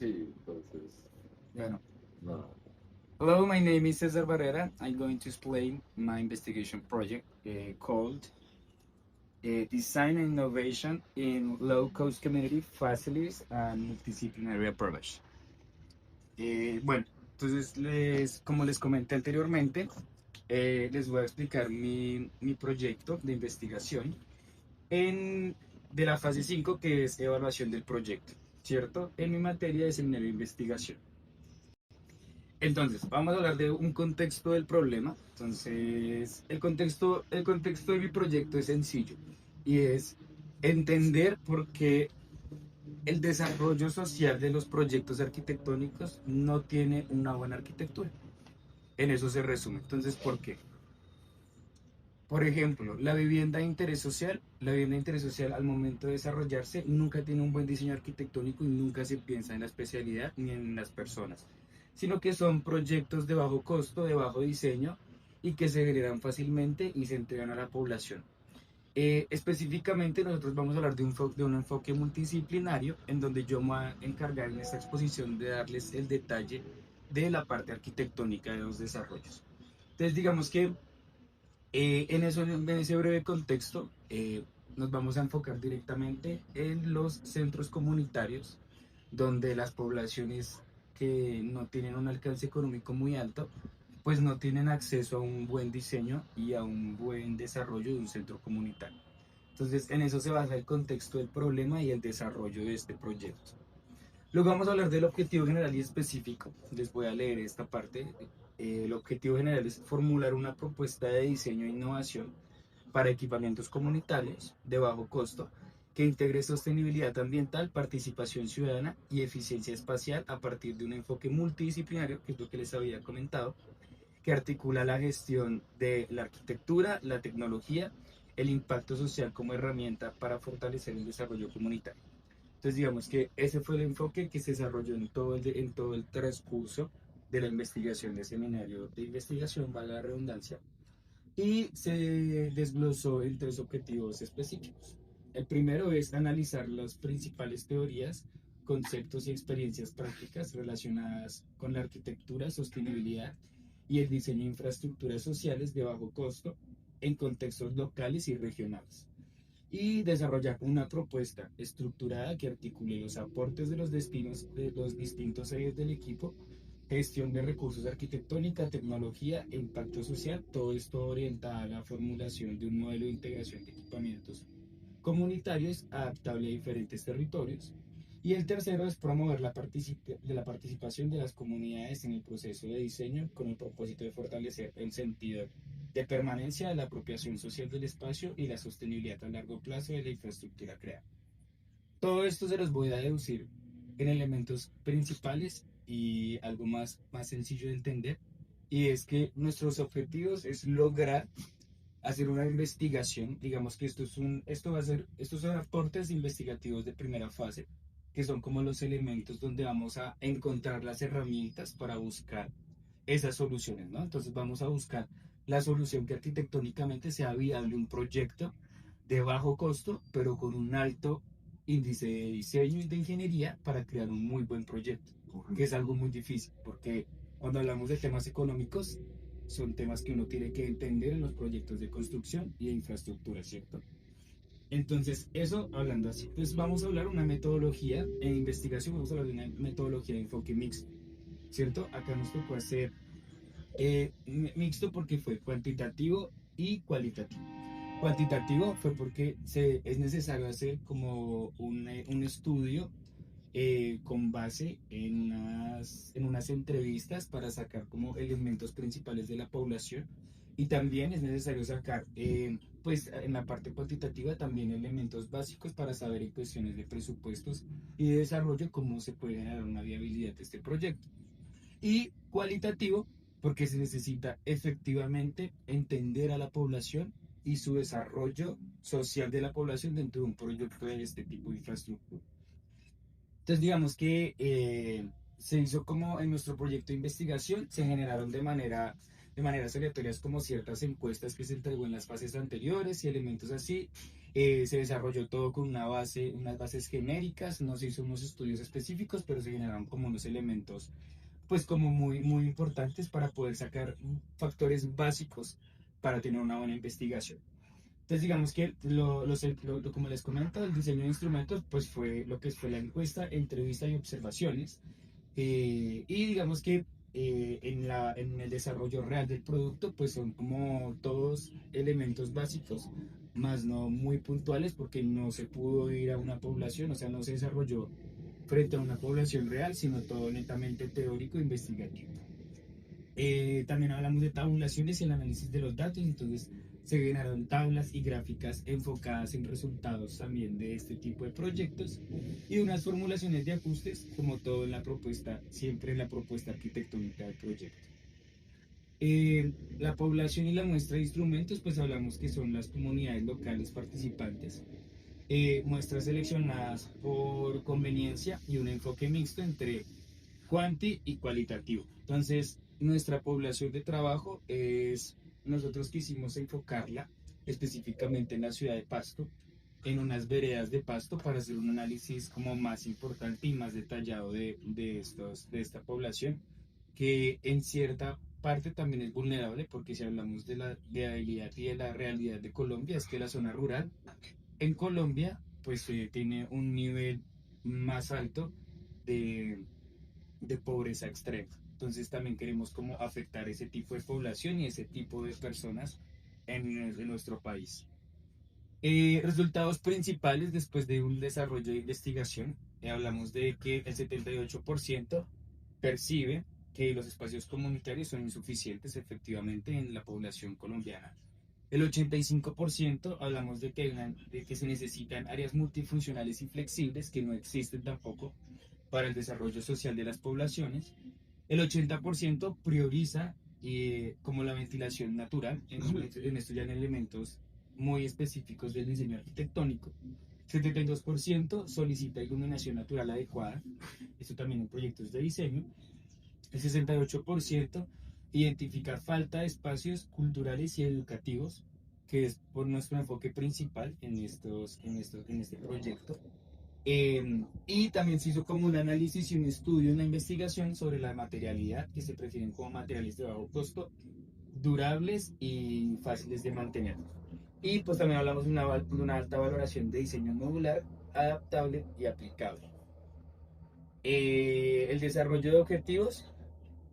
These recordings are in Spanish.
Sí, entonces, Bueno. no. Hello, my name is Cesar Barrera. I'm going to explain my investigation project called Design and Innovation in Low-Cost Community Facilities and Multidisciplinary Approach. Bueno, entonces, como les comenté anteriormente, les voy a explicar mi proyecto de investigación en, de la fase 5 que es evaluación del proyecto, ¿cierto? En mi materia de seminario de investigación. Entonces, vamos a hablar de un contexto del problema. Entonces, el contexto de mi proyecto es sencillo y es entender por qué el desarrollo social de los proyectos arquitectónicos no tiene una buena arquitectura. En eso se resume. Entonces, ¿por qué? Por ejemplo, la vivienda de interés social al momento de desarrollarse nunca tiene un buen diseño arquitectónico y nunca se piensa en la especialidad ni en las personas, sino que son proyectos de bajo costo, de bajo diseño y que se generan fácilmente y se entregan a la población. Específicamente nosotros vamos a hablar de un enfoque multidisciplinario en donde yo me voy a encargar en esta exposición de darles el detalle de la parte arquitectónica de los desarrollos. Entonces digamos que en ese breve contexto, nos vamos a enfocar directamente en los centros comunitarios, donde las poblaciones que no tienen un alcance económico muy alto, pues no tienen acceso a un buen diseño y a un buen desarrollo de un centro comunitario. Entonces, en eso se basa el contexto del problema y el desarrollo de este proyecto. Luego vamos a hablar del objetivo general y específico. Les voy a leer esta parte. El objetivo general es formular una propuesta de diseño e innovación para equipamientos comunitarios de bajo costo que integre sostenibilidad ambiental, participación ciudadana y eficiencia espacial a partir de un enfoque multidisciplinario, que es lo que les había comentado, que articula la gestión de la arquitectura, la tecnología, el impacto social como herramienta para fortalecer el desarrollo comunitario. Entonces, digamos que ese fue el enfoque que se desarrolló en todo el transcurso de la investigación de seminario de investigación, valga la redundancia, y se desglosó en tres objetivos específicos. El primero es analizar las principales teorías, conceptos y experiencias prácticas relacionadas con la arquitectura, sostenibilidad y el diseño de infraestructuras sociales de bajo costo en contextos locales y regionales, y desarrollar una propuesta estructurada que articule los aportes de los destinos de los distintos ejes del equipo, gestión de recursos arquitectónica, tecnología e impacto social, todo esto orientado a la formulación de un modelo de integración de equipamientos comunitarios adaptable a diferentes territorios. Y el tercero es promover la participación de las comunidades en el proceso de diseño con el propósito de fortalecer el sentido de permanencia de la apropiación social del espacio y la sostenibilidad a largo plazo de la infraestructura creada. Todo esto se los voy a deducir en elementos principales y algo más sencillo de entender. Y es que nuestros objetivos es lograr hacer una investigación. Digamos que estos son aportes investigativos de primera fase, que son como los elementos donde vamos a encontrar las herramientas para buscar esas soluciones, ¿no? Entonces vamos a buscar la solución que arquitectónicamente sea viable, un proyecto de bajo costo, pero con un alto índice de diseño y de ingeniería para crear un muy buen proyecto, que es algo muy difícil, porque cuando hablamos de temas económicos, son temas que uno tiene que entender en los proyectos de construcción y de infraestructura, ¿cierto? Entonces, eso hablando así. Entonces, vamos a hablar una metodología en investigación, vamos a hablar de una metodología de enfoque mixto, ¿cierto? Acá nos tocó hacer mixto porque fue cuantitativo y cualitativo. Cuantitativo fue porque es necesario hacer como un estudio con base en unas entrevistas para sacar como elementos principales de la población, y también es necesario sacar, pues en la parte cuantitativa también elementos básicos para saber en cuestiones de presupuestos y de desarrollo cómo se puede generar una viabilidad de este proyecto. Y cualitativo, porque se necesita efectivamente entender a la población y su desarrollo social de la población dentro de un proyecto de este tipo de infraestructura. Entonces, digamos que se hizo como en nuestro proyecto de investigación, se generaron de manera de maneras aleatorias como ciertas encuestas que se entregó en las fases anteriores y elementos así. Se desarrolló todo con unas bases genéricas, no se hizo unos estudios específicos, pero se generaron como unos elementos pues como muy importantes para poder sacar factores básicos para tener una buena investigación. Entonces, digamos que como les comento, el diseño de instrumentos, pues fue lo que fue la encuesta, entrevista y observaciones. Y digamos que en el desarrollo real del producto, pues son como todos elementos básicos, más no muy puntuales, porque no se pudo ir a una población, o sea, no se desarrolló frente a una población real, sino todo netamente teórico e investigativo. También hablamos de tabulaciones y el análisis de los datos, entonces se generaron tablas y gráficas enfocadas en resultados también de este tipo de proyectos y unas formulaciones de ajustes, como todo en la propuesta, siempre en la propuesta arquitectónica del proyecto. La población y la muestra de instrumentos, pues hablamos que son las comunidades locales participantes, muestras seleccionadas por conveniencia y un enfoque mixto entre cuanti y cualitativo. Entonces, nuestra población de trabajo nosotros quisimos enfocarla específicamente en la ciudad de Pasto, en unas veredas de Pasto para hacer un análisis como más importante y más detallado de esta población, que en cierta parte también es vulnerable, porque si hablamos de la viabilidad y de la realidad de Colombia, es que la zona rural en Colombia pues tiene un nivel más alto de pobreza extrema. Entonces también queremos como afectar ese tipo de población y ese tipo de personas en nuestro país. Resultados principales después de un desarrollo de investigación. Hablamos de que el 78% percibe que los espacios comunitarios son insuficientes efectivamente en la población colombiana. El 85% hablamos de que se necesitan áreas multifuncionales y flexibles que no existen tampoco para el desarrollo social de las poblaciones. El 80% prioriza como la ventilación natural, en esto ya en elementos muy específicos del diseño arquitectónico. 72% solicita iluminación natural adecuada, esto también en proyectos de diseño. El 68% identifica falta de espacios culturales y educativos, que es por nuestro enfoque principal en este proyecto. Y también se hizo como un análisis y un estudio, una investigación sobre la materialidad, que se prefieren como materiales de bajo costo, durables y fáciles de mantener. Y pues también hablamos de una alta valoración de diseño modular, adaptable y aplicable. El desarrollo de objetivos,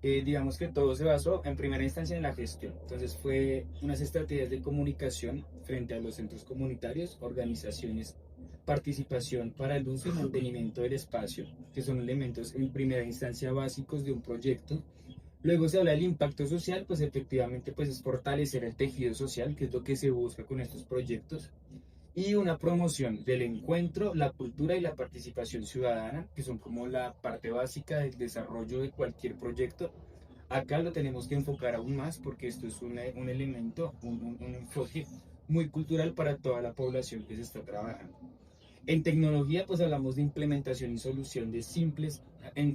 digamos que todo se basó en primera instancia en la gestión. Entonces fue unas estrategias de comunicación frente a los centros comunitarios, organizaciones, participación para el uso y mantenimiento del espacio, que son elementos en primera instancia básicos de un proyecto. Luego se habla del impacto social, pues efectivamente pues es fortalecer el tejido social, que es lo que se busca con estos proyectos, y una promoción del encuentro, la cultura y la participación ciudadana, que son como la parte básica del desarrollo de cualquier proyecto. Acá lo tenemos que enfocar aún más porque esto es un elemento, un enfoque muy cultural para toda la población que se está trabajando. En tecnología, pues hablamos de implementación y solución en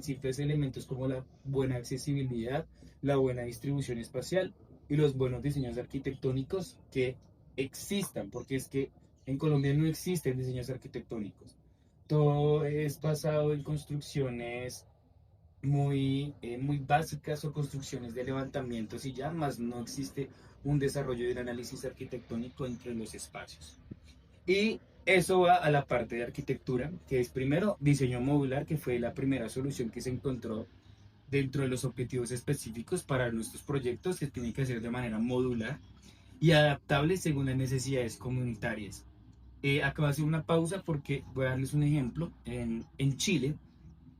simples elementos como la buena accesibilidad, la buena distribución espacial y los buenos diseños arquitectónicos que existan, porque es que en Colombia no existen diseños arquitectónicos. Todo es basado en construcciones muy básicas o construcciones de levantamientos y ya, más no existe un desarrollo del análisis arquitectónico entre los espacios. Y eso va a la parte de arquitectura, que es primero diseño modular, que fue la primera solución que se encontró dentro de los objetivos específicos para nuestros proyectos, que tienen que ser de manera modular y adaptable según las necesidades comunitarias. Acá voy a hacer una pausa porque voy a darles un ejemplo. En Chile,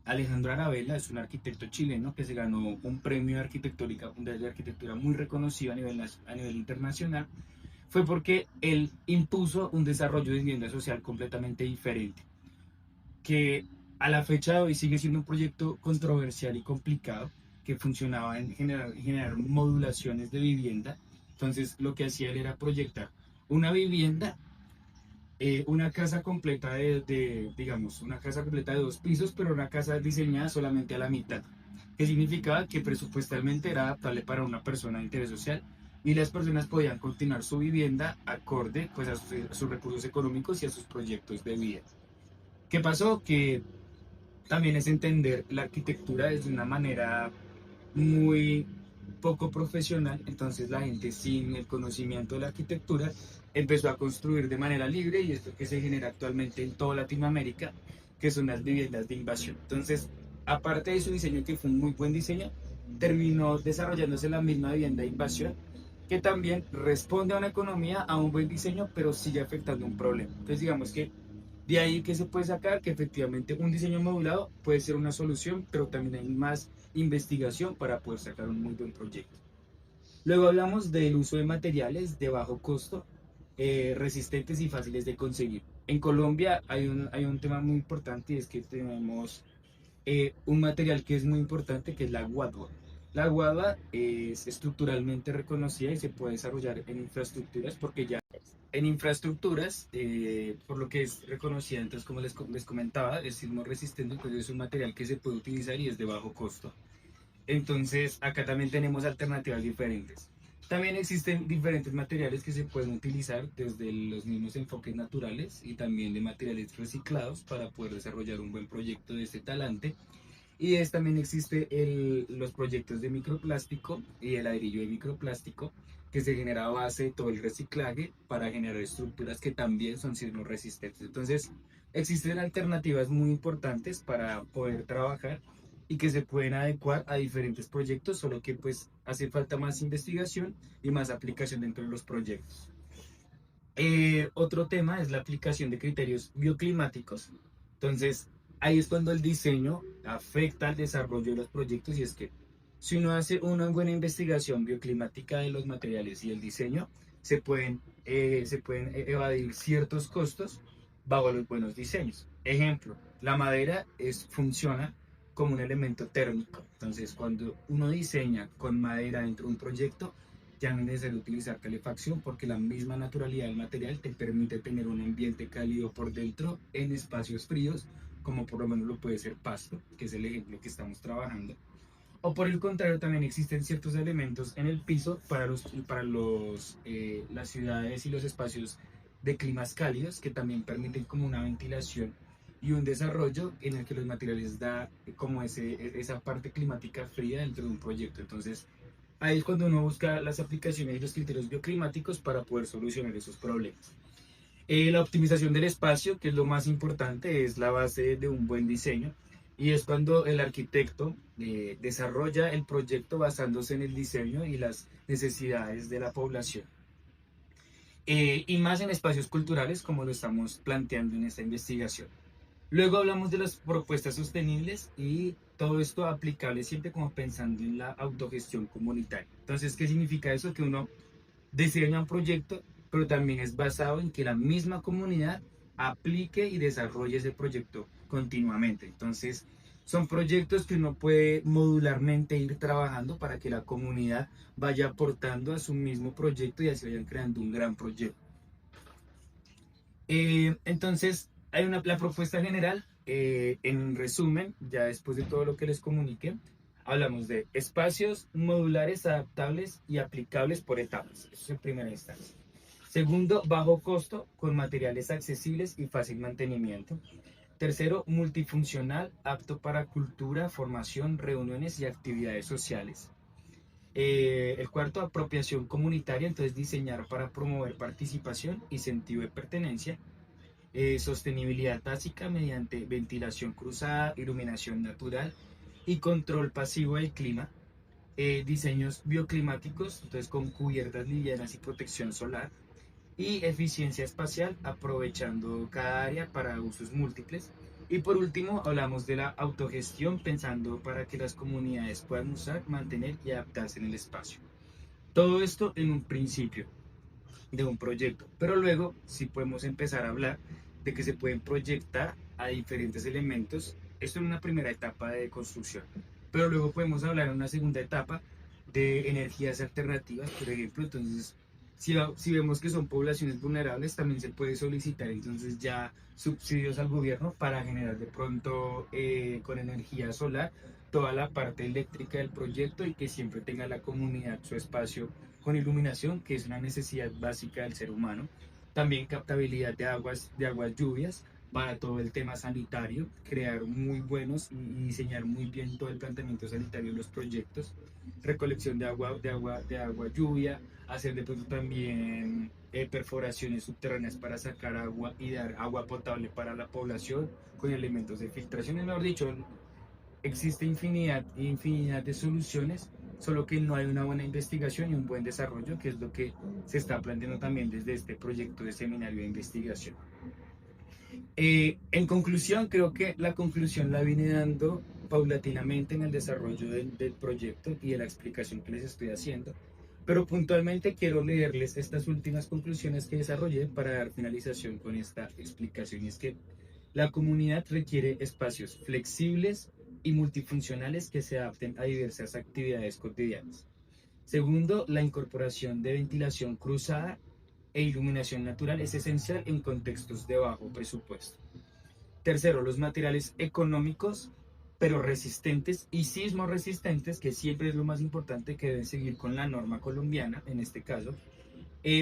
Alejandro Aravena es un arquitecto chileno que se ganó un premio de arquitectura muy reconocido a nivel internacional. Fue porque él impuso un desarrollo de vivienda social completamente diferente, que a la fecha de hoy sigue siendo un proyecto controversial y complicado, que funcionaba en generar modulaciones de vivienda. Entonces lo que hacía él era proyectar una vivienda, una casa completa digamos, una casa completa de 2 pisos, pero una casa diseñada solamente a la mitad. que significaba que presupuestalmente era adaptable para una persona de interés social y las personas podían continuar su vivienda acorde pues, a sus recursos económicos y a sus proyectos de vida. ¿Qué pasó? Que también es entender la arquitectura desde una manera muy poco profesional, entonces la gente sin el conocimiento de la arquitectura empezó a construir de manera libre y esto que se genera actualmente en toda Latinoamérica, que son las viviendas de invasión. Entonces, aparte de su diseño, que fue un muy buen diseño, terminó desarrollándose la misma vivienda de invasión, que también responde a una economía, a un buen diseño, pero sigue afectando un problema. Entonces, digamos que de ahí que se puede sacar que efectivamente un diseño modulado puede ser una solución, pero también hay más investigación para poder sacar un muy buen proyecto. Luego hablamos del uso de materiales de bajo costo, resistentes y fáciles de conseguir. En Colombia hay un tema muy importante y es que tenemos un material que es muy importante que es la guadua. La guadua es estructuralmente reconocida y se puede desarrollar en infraestructuras porque ya en infraestructuras, por lo que es reconocida, entonces como les comentaba, es sismo resistente, entonces es un material que se puede utilizar y es de bajo costo. Entonces, acá también tenemos alternativas diferentes. También existen diferentes materiales que se pueden utilizar desde los mismos enfoques naturales y también de materiales reciclados para poder desarrollar un buen proyecto de este talante. Y también existe los proyectos de microplástico y el ladrillo de microplástico que se genera a base de todo el reciclaje para generar estructuras que también son sismo resistentes. Entonces, existen alternativas muy importantes para poder trabajar y que se pueden adecuar a diferentes proyectos, solo que pues hace falta más investigación y más aplicación dentro de los proyectos. Otro tema es la aplicación de criterios bioclimáticos. Entonces, ahí es cuando el diseño afecta al desarrollo de los proyectos y es que si uno hace una buena investigación bioclimática de los materiales y el diseño, se pueden evadir ciertos costos bajo los buenos diseños. Ejemplo, la madera funciona como un elemento térmico. Entonces, cuando uno diseña con madera dentro de un proyecto, ya no es necesario utilizar calefacción porque la misma naturalidad del material te permite tener un ambiente cálido por dentro en espacios fríos, como por lo menos lo puede ser Pasto, que es el ejemplo que estamos trabajando. O por el contrario, también existen ciertos elementos en el piso para las ciudades y los espacios de climas cálidos que también permiten como una ventilación y un desarrollo en el que los materiales da como esa parte climática fría dentro de un proyecto. Entonces, ahí es cuando uno busca las aplicaciones y los criterios bioclimáticos para poder solucionar esos problemas. La optimización del espacio, que es lo más importante, es la base de un buen diseño y es cuando el arquitecto desarrolla el proyecto basándose en el diseño y las necesidades de la población. Y más en espacios culturales como lo estamos planteando en esta investigación. Luego hablamos de las propuestas sostenibles y todo esto aplicable siempre como pensando en la autogestión comunitaria. Entonces, ¿qué significa eso? Que uno diseña un proyecto, pero también es basado en que la misma comunidad aplique y desarrolle ese proyecto continuamente. Entonces, son proyectos que uno puede modularmente ir trabajando para que la comunidad vaya aportando a su mismo proyecto y así vayan creando un gran proyecto. Entonces, la propuesta general, en resumen, ya después de todo lo que les comuniqué, hablamos de espacios modulares, adaptables y aplicables por etapas. Eso es en primera instancia. Segundo, bajo costo, con materiales accesibles y fácil mantenimiento. Tercero, multifuncional, apto para cultura, formación, reuniones y actividades sociales. El cuarto, apropiación comunitaria, entonces diseñar para promover participación y sentido de pertenencia. Sostenibilidad básica mediante ventilación cruzada, iluminación natural y control pasivo del clima. Diseños bioclimáticos, entonces con cubiertas livianas y protección solar. Y eficiencia espacial, aprovechando cada área para usos múltiples. Y por último, hablamos de la autogestión, pensando para que las comunidades puedan usar, mantener y adaptarse en el espacio. Todo esto en un principio de un proyecto, pero luego sí podemos empezar a hablar de que se pueden proyectar a diferentes elementos. Esto en una primera etapa de construcción, pero luego podemos hablar en una segunda etapa de energías alternativas, por ejemplo. Entonces, si vemos que son poblaciones vulnerables, también se puede solicitar entonces ya subsidios al gobierno para generar de pronto con energía solar toda la parte eléctrica del proyecto y que siempre tenga la comunidad su espacio con iluminación, que es una necesidad básica del ser humano. También captabilidad de aguas lluvias para todo el tema sanitario, crear muy buenos y diseñar muy bien todo el planteamiento sanitario de los proyectos, recolección de agua lluvia, hacer de pronto también perforaciones subterráneas para sacar agua y dar agua potable para la población con elementos de filtración. Es mejor dicho, existe infinidad de soluciones, solo que no hay una buena investigación y un buen desarrollo, que es lo que se está planteando también desde este proyecto de seminario de investigación. En conclusión, creo que la conclusión la vine dando paulatinamente en el desarrollo del proyecto y de la explicación que les estoy haciendo, pero puntualmente quiero leerles estas últimas conclusiones que desarrollé para dar finalización con esta explicación. Y es que la comunidad requiere espacios flexibles y multifuncionales que se adapten a diversas actividades cotidianas. Segundo, la incorporación de ventilación cruzada e iluminación natural es esencial en contextos de bajo presupuesto. Tercero, los materiales económicos pero resistentes y sismo resistentes, que siempre es lo más importante, que deben seguir con la norma colombiana en este caso,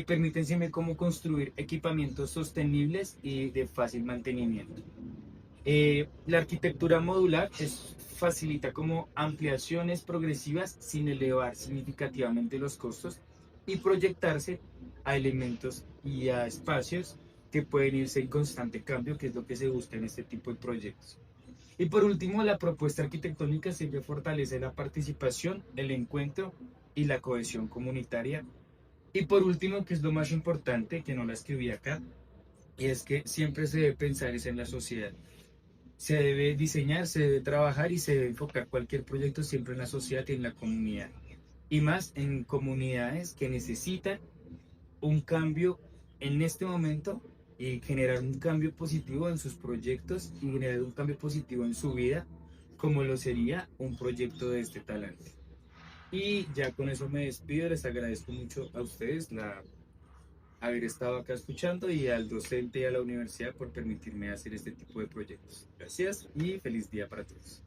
permiten siempre cómo construir equipamientos sostenibles y de fácil mantenimiento. La arquitectura modular facilita como ampliaciones progresivas sin elevar significativamente los costos y proyectarse a elementos y a espacios que pueden irse en constante cambio, que es lo que se busca en este tipo de proyectos. Y por último, la propuesta arquitectónica siempre fortalece la participación, el encuentro y la cohesión comunitaria. Y por último, que es lo más importante, que no la escribí acá, y es que siempre se debe pensar es en la sociedad. Se debe diseñar, se debe trabajar y se debe enfocar cualquier proyecto siempre en la sociedad y en la comunidad. Y más en comunidades que necesitan un cambio en este momento y generar un cambio positivo en sus proyectos y generar un cambio positivo en su vida, como lo sería un proyecto de este talante. Y ya con eso me despido, les agradezco mucho a ustedes haber estado acá escuchando y al docente y a la universidad por permitirme hacer este tipo de proyectos. Gracias y feliz día para todos.